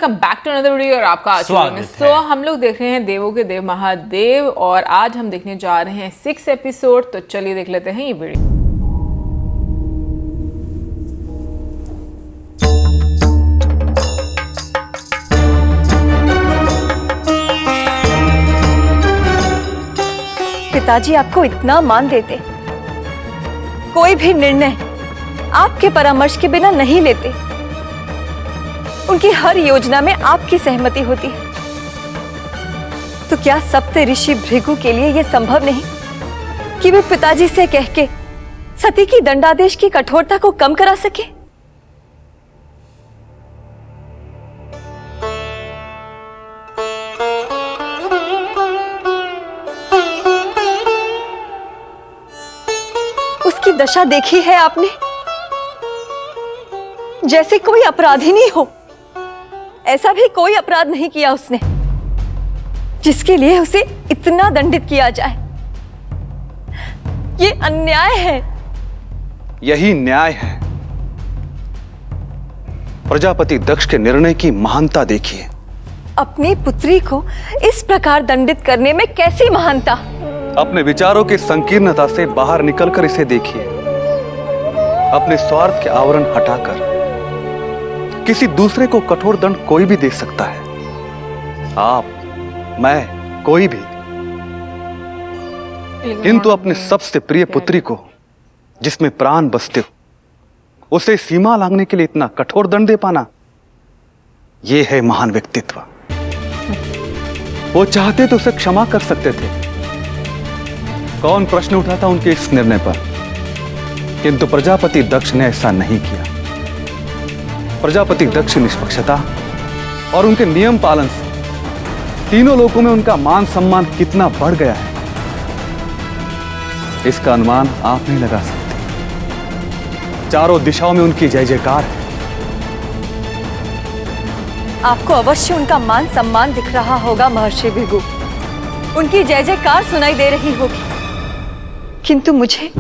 Welcome back to another video और आपका स्वागत है। हम लोग देख रहे हैं देवों के देव महादेव और आज हम देखने जा रहे हैं 6 एपिसोड। तो चलिए देख लेते हैं ये वीडियो। पिताजी आपको इतना मान देते, कोई भी निर्णय आपके परामर्श के बिना नहीं लेते, उनकी हर योजना में आपकी सहमति होती है। तो क्या सप्त ऋषि भृगु के लिए यह संभव नहीं कि वे पिताजी से कह के सती की दंडादेश की कठोरता को कम करा सके? उसकी दशा देखी है आपने, जैसे कोई अपराधी नहीं हो। ऐसा भी कोई अपराध नहीं किया उसने जिसके लिए उसे इतना दंडित किया जाए। ये अन्याय है। यही न्याय है। प्रजापति दक्ष के निर्णय की महानता देखिए। अपनी पुत्री को इस प्रकार दंडित करने में कैसी महानता? अपने विचारों की संकीर्णता से बाहर निकलकर इसे देखिए। अपने स्वार्थ के आवरण हटाकर किसी दूसरे को कठोर दंड कोई भी दे सकता है। आप, मैं, कोई भी। किंतु अपने सबसे प्रिय पुत्री को, जिसमें प्राण बसते हो, उसे सीमा लांघने के लिए इतना कठोर दंड दे पाना, यह है महान व्यक्तित्व। वो चाहते तो उसे क्षमा कर सकते थे। कौन प्रश्न उठाता उनके इस निर्णय पर? किंतु प्रजापति दक्ष ने ऐसा नहीं किया। प्रजापति दक्ष निष्पक्षता और उनके नियम पालन से तीनों लोकों में उनका मान सम्मान कितना बढ़ गया है, इसका अनुमान आप नहीं लगा सकते। चारों दिशाओं में उनकी जय जयकार है। आपको अवश्य उनका मान सम्मान दिख रहा होगा महर्षि भृगु, उनकी जय जयकार सुनाई दे रही होगी। किंतु मुझे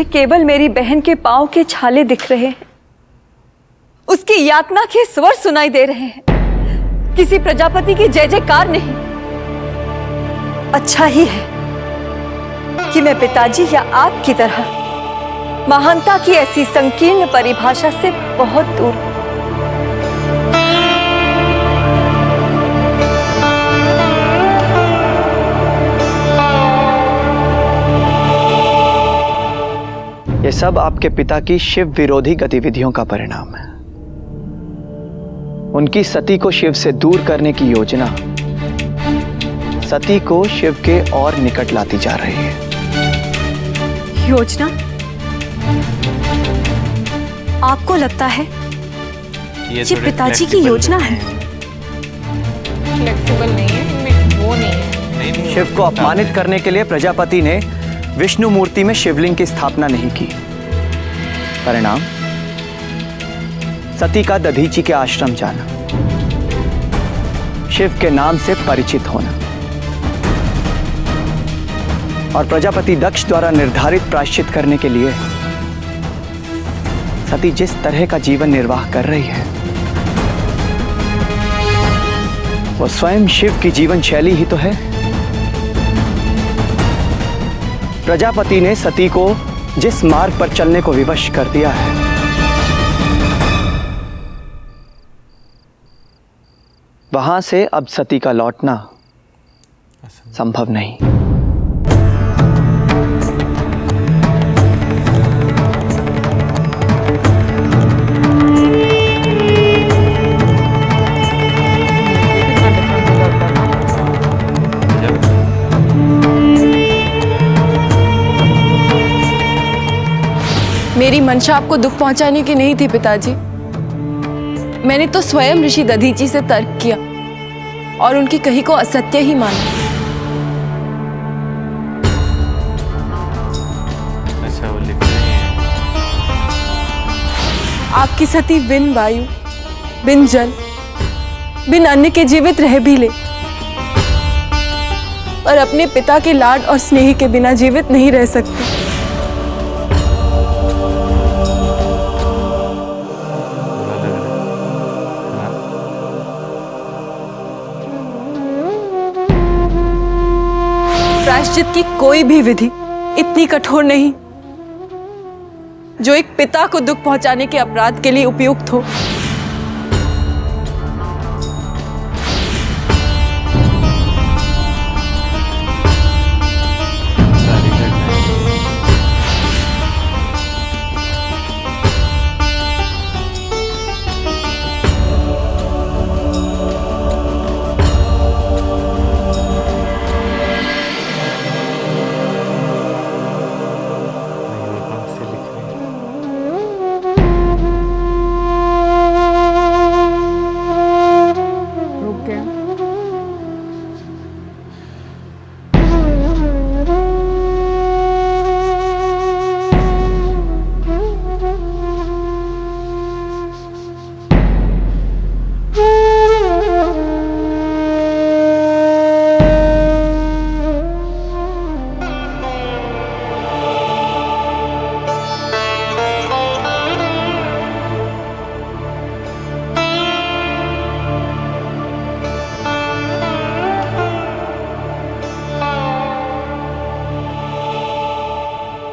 केवल मेरी बहन के पांव के छाले दिख रहे हैं, उसकी यातना के स्वर सुनाई दे रहे हैं, किसी प्रजापति की जय जयकार नहीं। अच्छा ही है कि मैं पिताजी या आपकी तरह महानता की ऐसी संकीर्ण परिभाषा से बहुत दूर हूं। ये सब आपके पिता की शिव विरोधी गतिविधियों का परिणाम है। उनकी सती को शिव से दूर करने की योजना सती को शिव के और निकट लाती जा रही है। योजना? आपको लगता है ये पिताजी की योजना है? फ्लेक्सिबल नहीं है, वो नहीं है। शिव को अपमानित करने के लिए प्रजापति ने विष्णु मूर्ति में शिवलिंग की स्थापना नहीं की। परिणाम, सती का दधीचि के आश्रम जाना, शिव के नाम से परिचित होना और प्रजापति दक्ष द्वारा निर्धारित प्रायश्चित करने के लिए सती जिस तरह का जीवन निर्वाह कर रही है, वो स्वयं शिव की जीवन शैली ही तो है। प्रजापति ने सती को जिस मार्ग पर चलने को विवश कर दिया है, वहां से अब सती का लौटना संभव नहीं। मेरी मंशा आपको दुख पहुंचाने की नहीं थी पिताजी। मैंने तो स्वयं ऋषि दधीचि से तर्क किया और उनकी कही को असत्य ही माना। अच्छा, वो लिख रहे हैं। आपकी सती बिन वायु, बिन जल, बिन अन्न के जीवित रह भी ले, पर अपने पिता के लाड और स्नेह के बिना जीवित नहीं रह सकती। प्रायश्चित की कोई भी विधि इतनी कठोर नहीं जो एक पिता को दुख पहुंचाने के अपराध के लिए उपयुक्त हो। सारी घटनाएं पंख से लिख रहे हैं। रुक गया।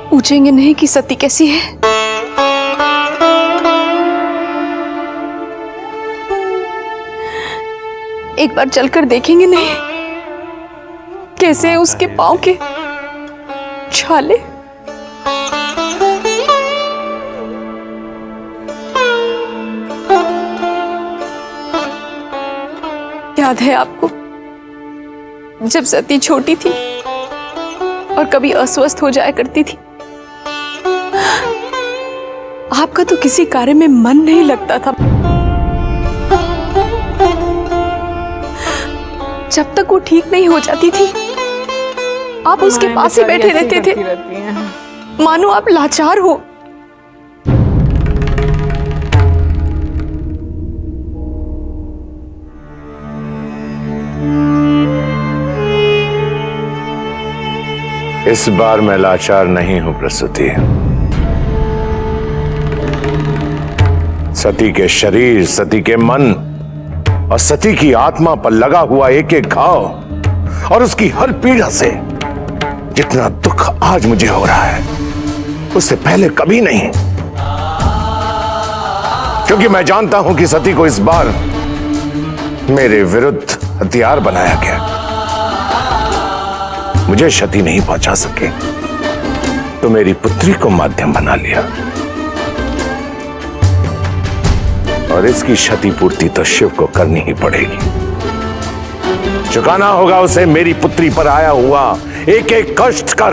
पूछेंगे नहीं कि सती कैसी है? एक बार चलकर देखेंगे नहीं कैसे है उसके पांव के छाले? याद है आपको जब सती छोटी थी और कभी अस्वस्थ हो जाया करती थी, आपका तो किसी कार्य में मन नहीं लगता था। जब तक वो ठीक नहीं हो जाती थी आप उसके पास ही बैठे रहते थे, रहती हैं। मानो आप लाचार हो। इस बार मैं लाचार नहीं हूं प्रसूति। सती के शरीर, सती के मन और सती की आत्मा पर लगा हुआ एक एक घाव और उसकी हर पीड़ा से जितना दुख आज मुझे हो रहा है उससे पहले कभी नहीं। क्योंकि मैं जानता हूं कि सती को इस बार मेरे विरुद्ध हथियार बनाया गया। मुझे क्षति नहीं पहुंचा सके तो मेरी पुत्री को माध्यम बना लिया और इसकी क्षतिपूर्ति तो शिव को करनी ही पड़ेगी। चुकाना होगा उसे मेरी पुत्री पर आया हुआ एक एक कष्ट का